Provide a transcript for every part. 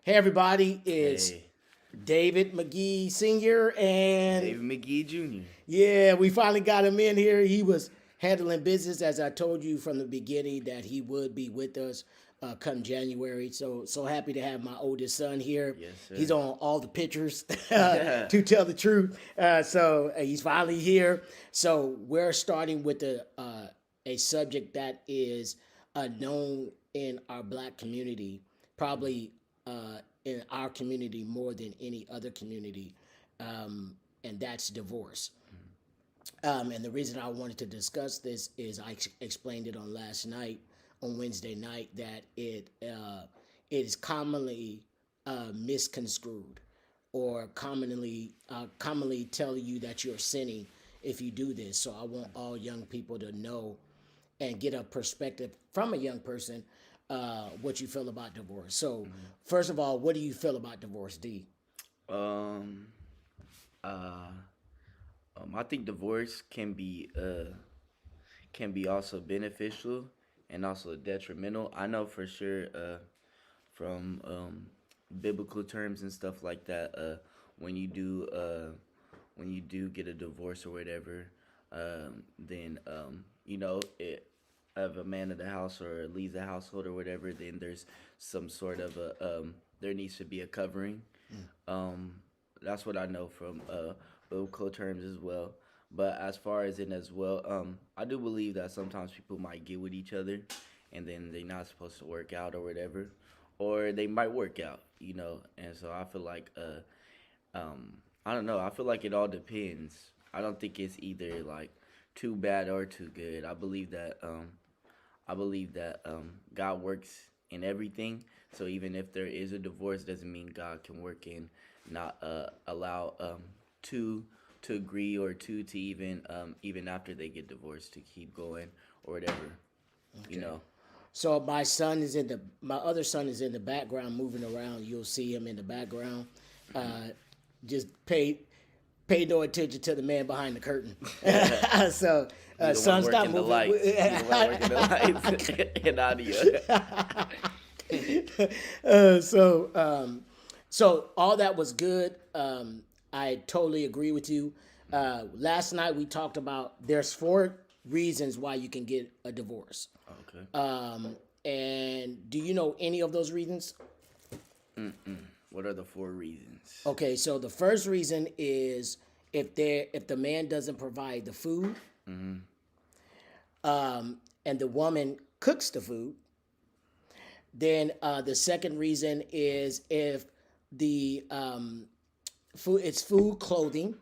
Hey everybody, it's Hey, David McGee Sr. and David McGee Jr. yeah, we finally got him in here. He was handling business as I told you from the beginning that he would be with us come January. So happy to have my oldest son here. Yes, He's sir. on all the pictures to tell the truth. He's finally here. So we're starting with a subject that is known in our black community, probably in our community more than any other community, and that's divorce. And the reason I wanted to discuss this is I explained it on last night, on Wednesday night, that it is commonly misconstrued, or commonly tell you that you're sinning if you do this. So I want all young people to know and get a perspective from a young person what you feel about divorce. So first of all, what do you feel about divorce, D? Um, uh, I think divorce can be also beneficial and also detrimental. I know for sure from biblical terms and stuff like that. When you do when you do get a divorce or whatever, then it of a man of the house or leaves the household or whatever, then there's some sort of a there needs to be a covering. Um, that's what I know from biblical terms as well. But as far as in as well, I do believe that sometimes people might get with each other, and then they're not supposed to work out or whatever, or they might work out, And so I feel like I don't know. I feel like it all depends. I don't think it's either like too bad or too good. I believe that God works in everything. So even if there is a divorce, doesn't mean God can work in not allow two to agree, or two to even after they get divorced to keep going or whatever. You Okay. know. So my other son is in the background moving around. You'll see him in the background. Uh, just pay no attention to the man behind the curtain. so He the one son, stop working the moving. lights. He the one working the lights and audio. uh, so so all that was good. I totally agree with you. Last night we talked about there's four reasons why you can get a divorce. Okay. And do you know any of those reasons? What are the four reasons? Okay, so the first reason is if the man doesn't provide the food, and the woman cooks the food. Then the second reason is if the food, clothing.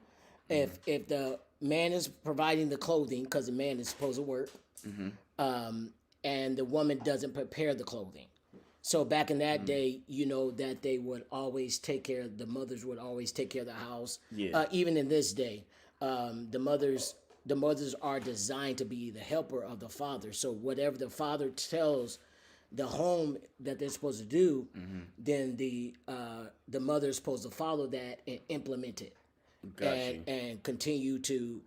If the man is providing the clothing because the man is supposed to work, and the woman doesn't prepare the clothing. So back in that day, you know that they would always take care. The mothers would always take care of the house. Yeah. Even in this day, the mothers are designed to be the helper of the father. So whatever the father tells the home that they're supposed to do, then the mother is supposed to follow that and implement it, Got you. and continue to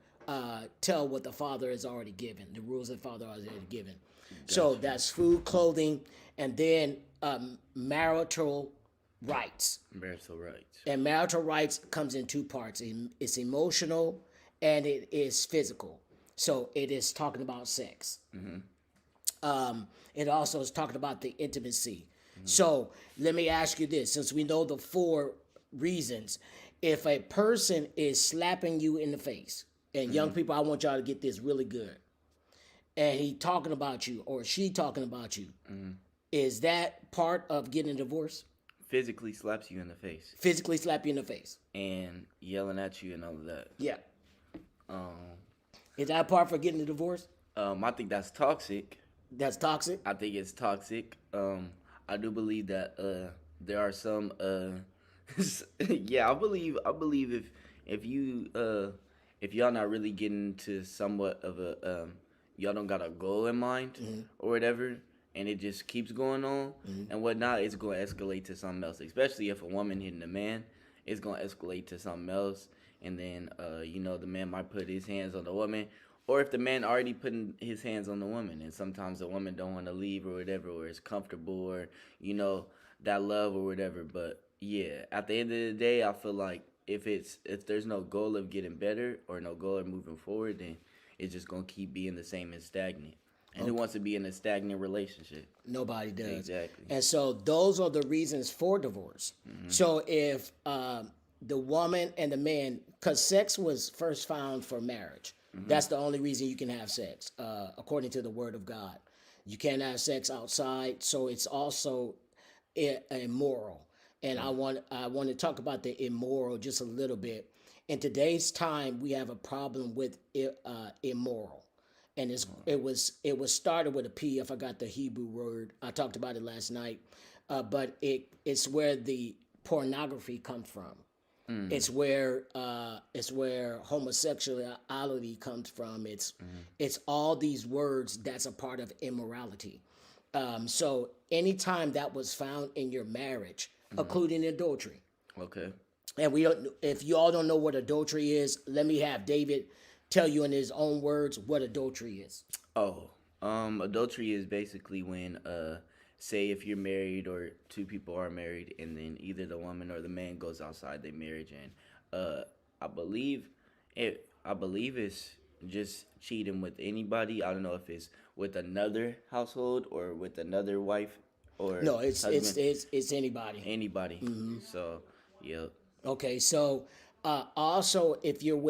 tell what the father has already given, the rules that the father has already given. So that's food, clothing, and then marital rights. Marital rights. And marital rights comes in two parts. It's emotional and it is physical. So it is talking about sex. It also is talking about the intimacy. So let me ask you this: since we know the four reasons, if a person is slapping you in the face, and young people, I want y'all to get this really good, and he talking about you or she talking about you, is that part of getting a divorce? Physically slaps you in the face Physically slap you in the face. and yelling at you and all of that. Yeah. Um, Is that part for getting a divorce? I think that's toxic. That's toxic. I think it's toxic. I do believe that there are some. Yeah, I believe if y'all not really getting to somewhat of a y'all don't got a goal in mind or whatever, and it just keeps going on and whatnot, it's going to escalate to something else. Especially if a woman hitting a man, it's going to escalate to something else, and then the man might put his hands on the woman, or if the man already putting his hands on the woman, and sometimes the woman don't want to leave or whatever, or is comfortable, or that love or whatever. But yeah, at the end of the day, I feel like if there's no goal of getting better or no goal of moving forward, then it's just gonna keep being the same and stagnant. And who Okay. wants to be in a stagnant relationship? Nobody does. Exactly. And so those are the reasons for divorce. So if the woman and the man, because sex was first found for marriage, that's the only reason you can have sex, according to the Word of God. You can't have sex outside, so it's also immoral. And I want to talk about the immoral just a little bit. In today's time, we have a problem with immoral, and it was started with a P. I forgot the Hebrew word. I talked about it last night, but it's where the pornography comes from. It's where homosexuality comes from. It's all these words that's a part of immorality. So anytime that was found in your marriage, including adultery, Okay. and we don't, if you all don't know what adultery is, let me have David tell you in his own words what adultery is. Oh, adultery is basically when, say if you're married or two people are married, and then either the woman or the man goes outside their marriage, and I believe it's just cheating with anybody. I don't know if it's with another household or with another wife or No, it's husband, it's anybody. anybody. So, yep, Okay, so also if your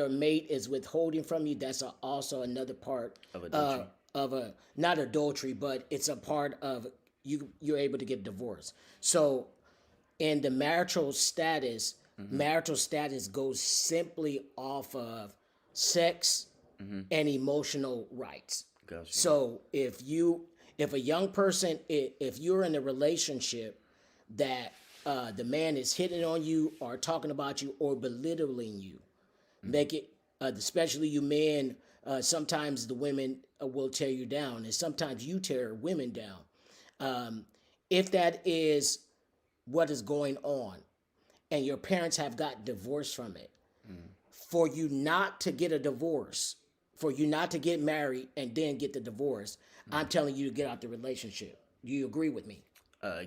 mate is withholding from you, that's also another part of adultery. of a not adultery, but it's a part of you're able to get divorced. So in the marital status goes simply off of sex and emotional rights. Gotcha. So if a young person, if you're in a relationship that the man is hitting on you or talking about you or belittling you, make it, especially you men, sometimes the women will tear you down, and sometimes you tear women down. If that is what is going on, and your parents have got divorced from it, for you not to get a divorce, for you not to get married and then get the divorce, I'm telling you to get out the relationship. Do you agree with me?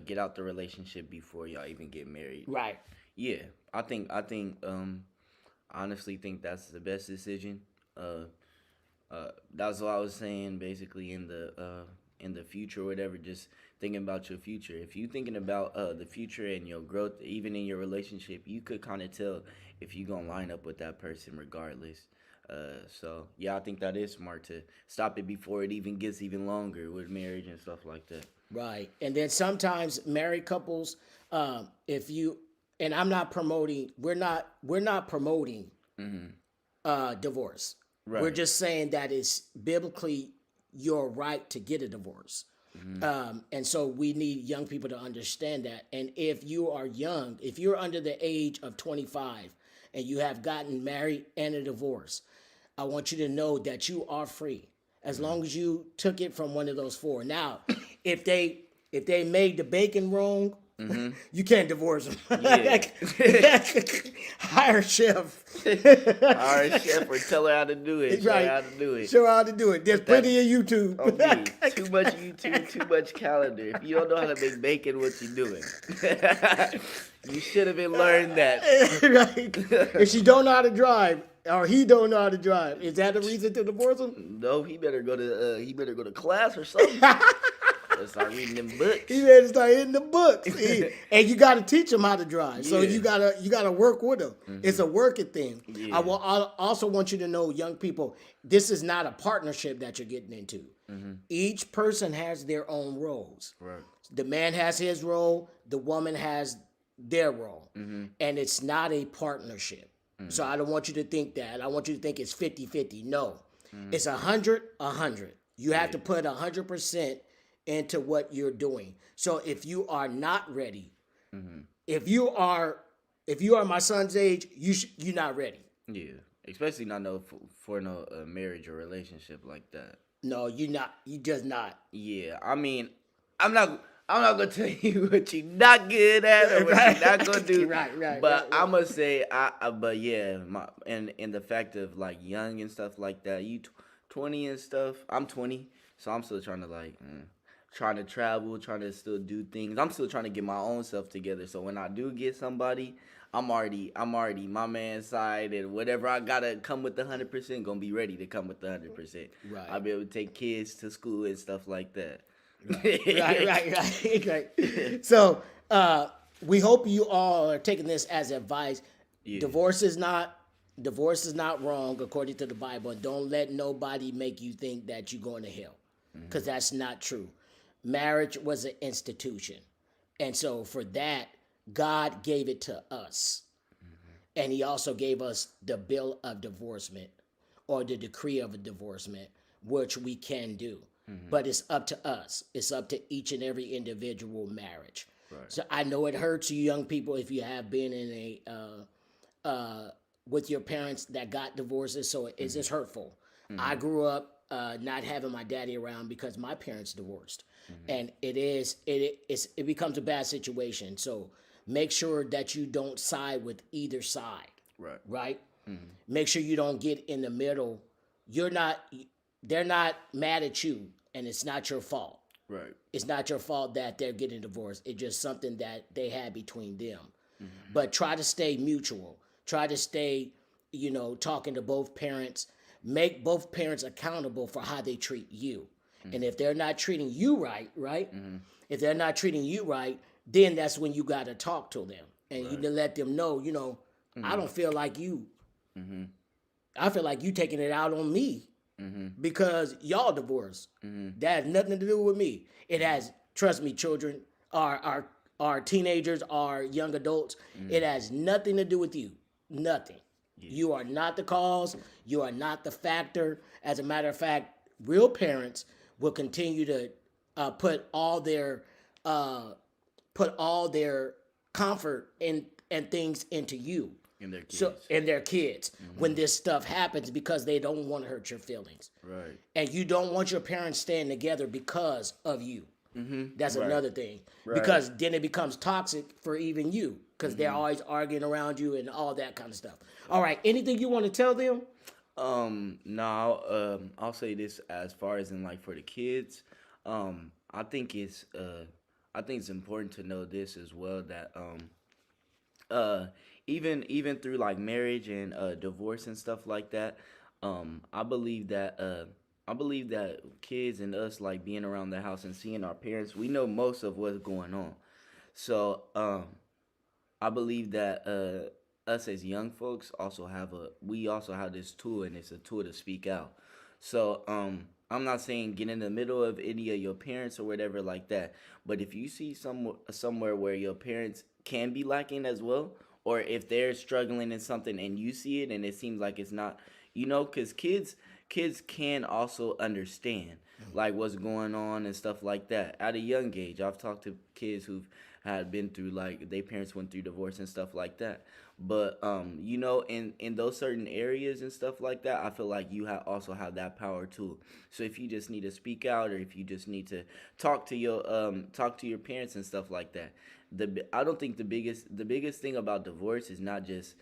Get out the relationship before y'all even get married. Right. Yeah, I honestly think that's the best decision. That's what I was saying basically in the future or whatever. Just thinking about your future. If you thinking about the future and your growth, even in your relationship, you could kind of tell if you gonna line up with that person regardless. So yeah, I think that is smart to stop it before it even gets even longer with marriage and stuff like that. Right. And then sometimes married couples, if you, and I'm not promoting, we're not promoting divorce. Right. We're just saying that it's biblically your right to get a divorce. And so we need young people to understand that. And if you are young, if you're under the age of 25 and you have gotten married and a divorce, I want you to know that you are free as long as you took it from one of those four. Now, if they made the bacon wrong, you can't divorce them. Yeah. Hire a chef. Hire a chef or tell her how to do it. Show her how to do it. Show her how to do it. There's plenty of YouTube. On me. Too much YouTube, too much calendar. If you don't know how to make bacon, what you doing? You should have been learned that. Right. If she don't know how to drive, or he don't know how to drive, is that a reason to divorce him? No, he better go to class or something. Let's start reading them books. He better start hitting the books. And you got to teach him how to drive. So you gotta work with him. It's a working thing. Yeah. I also want you to know, young people, this is not a partnership that you're getting into. Each person has their own roles. Right. The man has his role. The woman has their role. And it's not a partnership. So I don't want you to think that. I want you to think it's 50-50. No. It's 100-100. You have to put 100% into what you're doing. So if you are not ready, if you are my son's age, you're not ready. Yeah, especially not for no marriage or relationship like that. No, you're not. You just not. Yeah, I mean, I'm not gonna tell you what you're not good at or what you're not gonna do. Right. But I'm gonna say, but yeah, and the fact of like young and stuff like that. You 20 and stuff. I'm 20, so I'm still trying to trying to travel, trying to still do things. I'm still trying to get my own self together. So when I do get somebody, I'm already my man's side, and whatever I gotta come with the 100%, gonna be ready to come with the 100%. Right. I'll be able to take kids to school and stuff like that. Right. So we hope you all are taking this as advice. Yeah. Divorce is not wrong according to the Bible. And don't let nobody make you think that you're going to hell, because that's not true. Marriage was an institution, and so for that, God gave it to us, and He also gave us the bill of divorcement or the decree of a divorcement, which we can do. But it's up to us. It's up to each and every individual marriage. Right. So I know it hurts you young people if you have been in a with your parents that got divorces. So it's just hurtful. I grew up not having my daddy around because my parents divorced, and it becomes a bad situation. So make sure that you don't side with either side. Right. Right. Make sure you don't get in the middle. They're not mad at you, and it's not your fault. Right. It's not your fault that they're getting divorced. It's just something that they had between them. But try to stay mutual. Try to stay, talking to both parents. Make both parents accountable for how they treat you. And if they're not treating you right, if they're not treating you right, then that's when you got to talk to them. And you let them know, I don't feel like you. I feel like you taking it out on me. Because y'all divorced. That has nothing to do with me. It has, trust me, children, our teenagers, our young adults, it has nothing to do with you. Nothing. Yeah. You are not the cause. You are not the factor. As a matter of fact, real parents will continue to put all their comfort and things into you. And their kids when this stuff happens, because they don't want to hurt your feelings. Right. And you don't want your parents staying together because of you. That's another thing. Right. Because then it becomes toxic for even you, because they're always arguing around you and all that kind of stuff. All right. Anything you want to tell them? No, I'll say this as far as in like for the kids. I think it's important to know this as well, that even through like marriage and divorce and stuff like that, I believe that kids and us, like being around the house and seeing our parents, we know most of what's going on. So I believe that us as young folks also have this tool, and it's a tool to speak out. So I'm not saying get in the middle of any of your parents or whatever like that, but if you see somewhere where your parents can be lacking as well, or if they're struggling in something and you see it and it seems like it's not, because kids can also understand like what's going on and stuff like that at a young age. I've talked to kids who've had been through, like, their parents went through divorce and stuff like that. But in those certain areas and stuff like that, I feel like you also have that power too. So if you just need to speak out, or if you just need to talk to your parents and stuff like that, I don't think the biggest thing about divorce is not just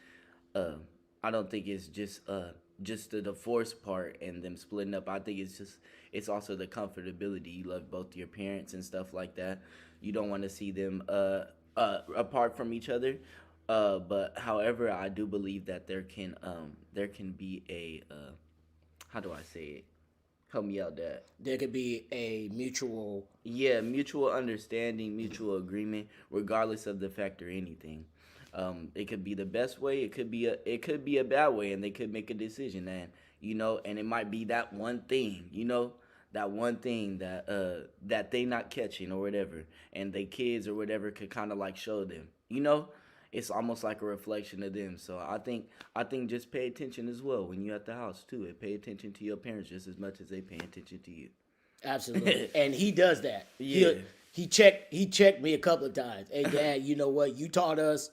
I don't think it's just the divorce part and them splitting up. I think it's also the comfortability. You love both your parents and stuff like that. You don't want to see them apart from each other. But however, I do believe that there can be a how do I say it? Help me out, Dad. There could be a mutual understanding, mutual agreement, regardless of the fact or anything. It could be the best way. It could be a bad way, and they could make a decision, and and it might be that one thing, that they not catching or whatever, and the kids or whatever could kind of like show them, It's almost like a reflection of them. So I think just pay attention as well when you're at the house too, and pay attention to your parents just as much as they pay attention to you. Absolutely. And he does that. Yeah. He checked me a couple of times. Hey, Dad, you know what? You taught us.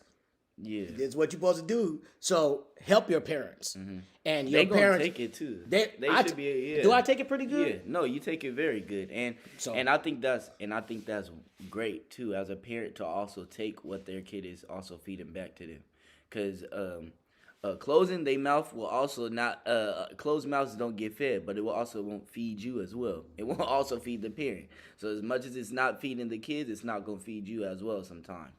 Yeah. This is what you're supposed to do. So help your parents. And your they gonna parents take it too. They should be. Yeah. Do I take it pretty good? Yeah. No, you take it very good. And I think that's great too, as a parent, to also take what their kid is also feeding back to them. Because closing their mouth will also not closed mouths don't get fed, but it will also won't feed you as well. It won't also feed the parent. So as much as it's not feeding the kids, it's not gonna feed you as well sometimes.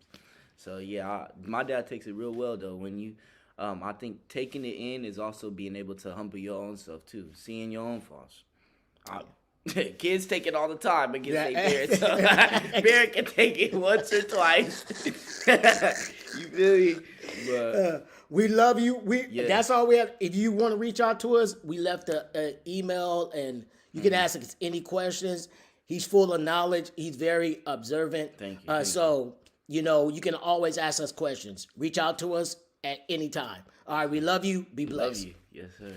So yeah, my dad takes it real well though. When you, I think taking it in is also being able to humble your own self too, seeing your own faults. Kids take it all the time against their parents. So parent can take it once or twice. You feel me? But we love you. That's all we have. If you want to reach out to us, we left an email, and you can ask us any questions. He's full of knowledge. He's very observant. Thank you. So you can always ask us questions. Reach out to us at any time. All right, we love you. Be blessed. love you. Yes, sir.